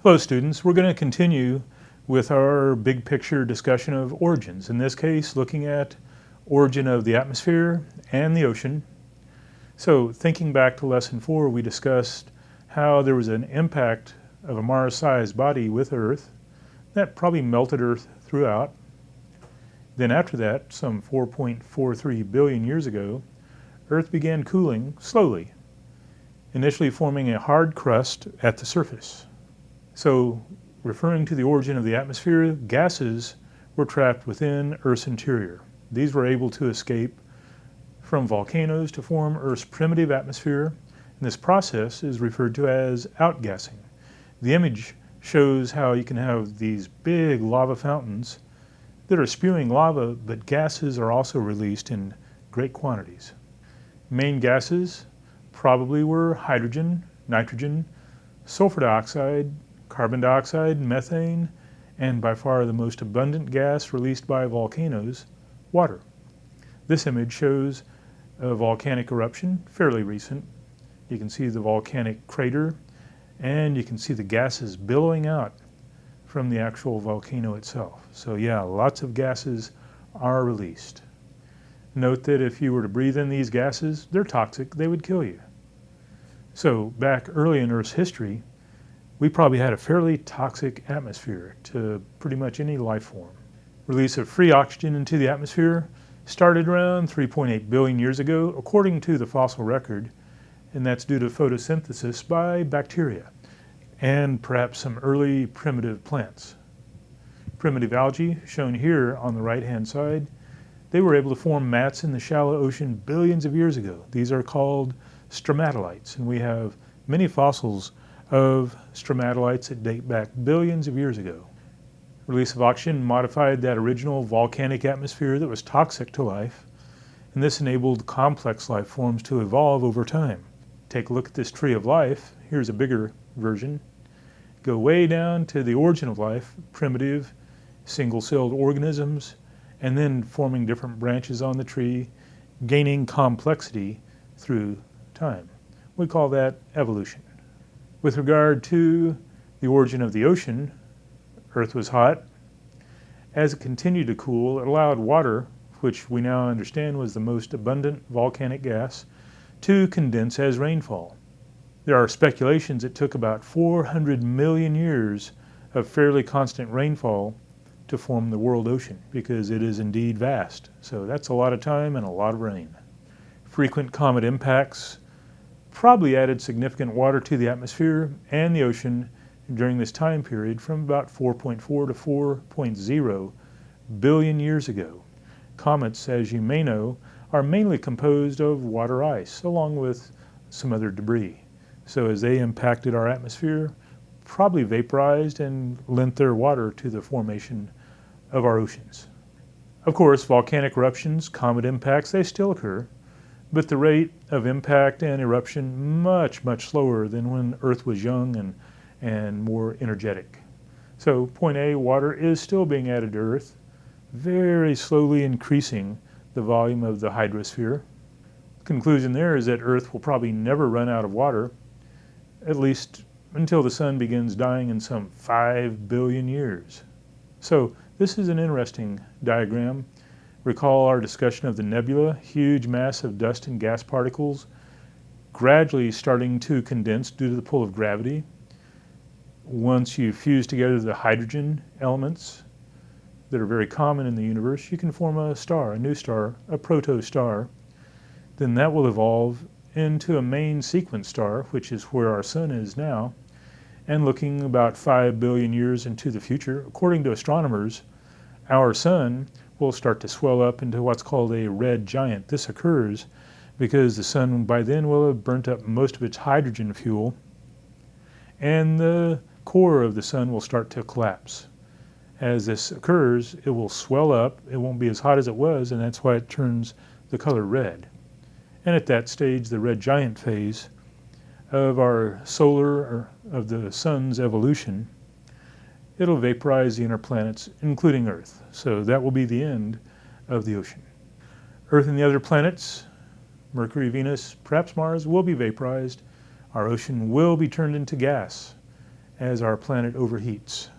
Hello students, we're going to continue with our big picture discussion of origins. In this case, looking at origin of the atmosphere and the ocean. So thinking back to lesson 4, we discussed how there was an impact of a Mars-sized body with Earth that probably melted Earth throughout. Then after that, some 4.43 billion years ago, Earth began cooling slowly, initially forming a hard crust at the surface. So, referring to the origin of the atmosphere, gases were trapped within Earth's interior. These were able to escape from volcanoes to form Earth's primitive atmosphere, and this process is referred to as outgassing. The image shows how you can have these big lava fountains that are spewing lava, but gases are also released in great quantities. Main gases probably were hydrogen, nitrogen, sulfur dioxide, carbon dioxide, methane, and by far the most abundant gas released by volcanoes, water. This image shows a volcanic eruption, fairly recent. You can see the volcanic crater, and you can see the gases billowing out from the actual volcano itself. So yeah, lots of gases are released. Note that if you were to breathe in these gases, they're toxic, they would kill you. So back early in Earth's history, we probably had a fairly toxic atmosphere to pretty much any life form. Release of free oxygen into the atmosphere started around 3.8 billion years ago, according to the fossil record, and that's due to photosynthesis by bacteria and perhaps some early primitive plants. Primitive algae, shown here on the right-hand side, they were able to form mats in the shallow ocean billions of years ago. These are called stromatolites, and we have many fossils of stromatolites that date back billions of years ago. Release of oxygen modified that original volcanic atmosphere that was toxic to life, and this enabled complex life forms to evolve over time. Take a look at this tree of life. Here's a bigger version. Go way down to the origin of life, primitive, single-celled organisms, and then forming different branches on the tree, gaining complexity through time. We call that evolution. With regard to the origin of the ocean, Earth was hot. As it continued to cool, it allowed water, which we now understand was the most abundant volcanic gas, to condense as rainfall. There are speculations it took about 400 million years of fairly constant rainfall to form the world ocean, because it is indeed vast. So that's a lot of time and a lot of rain. Frequent comet impacts probably added significant water to the atmosphere and the ocean during this time period from about 4.4 to 4.0 billion years ago. Comets, as you may know, are mainly composed of water ice, along with some other debris. So as they impacted our atmosphere, probably vaporized and lent their water to the formation of our oceans. Of course, volcanic eruptions, comet impacts, they still occur, but the rate of impact and eruption much, much slower than when Earth was young and more energetic. So point A, water is still being added to Earth, very slowly increasing the volume of the hydrosphere. Conclusion there is that Earth will probably never run out of water, at least until the sun begins dying in some 5 billion years. So this is an interesting diagram. Recall our discussion of the nebula, huge mass of dust and gas particles gradually starting to condense due to the pull of gravity. Once you fuse together the hydrogen elements that are very common in the universe, you can form a star, a new star, a protostar. Then that will evolve into a main sequence star, which is where our sun is now, and looking about 5 billion years into the future, according to astronomers, our sun will start to swell up into what's called a red giant. This occurs because the sun by then will have burnt up most of its hydrogen fuel, and the core of the sun will start to collapse. As this occurs, it will swell up, it won't be as hot as it was, and that's why it turns the color red. And at that stage, the red giant phase of our or of the sun's evolution, it'll vaporize the inner planets, including Earth. So that will be the end of the ocean. Earth and the other planets, Mercury, Venus, perhaps Mars, will be vaporized. Our ocean will be turned into gas. as our planet overheats.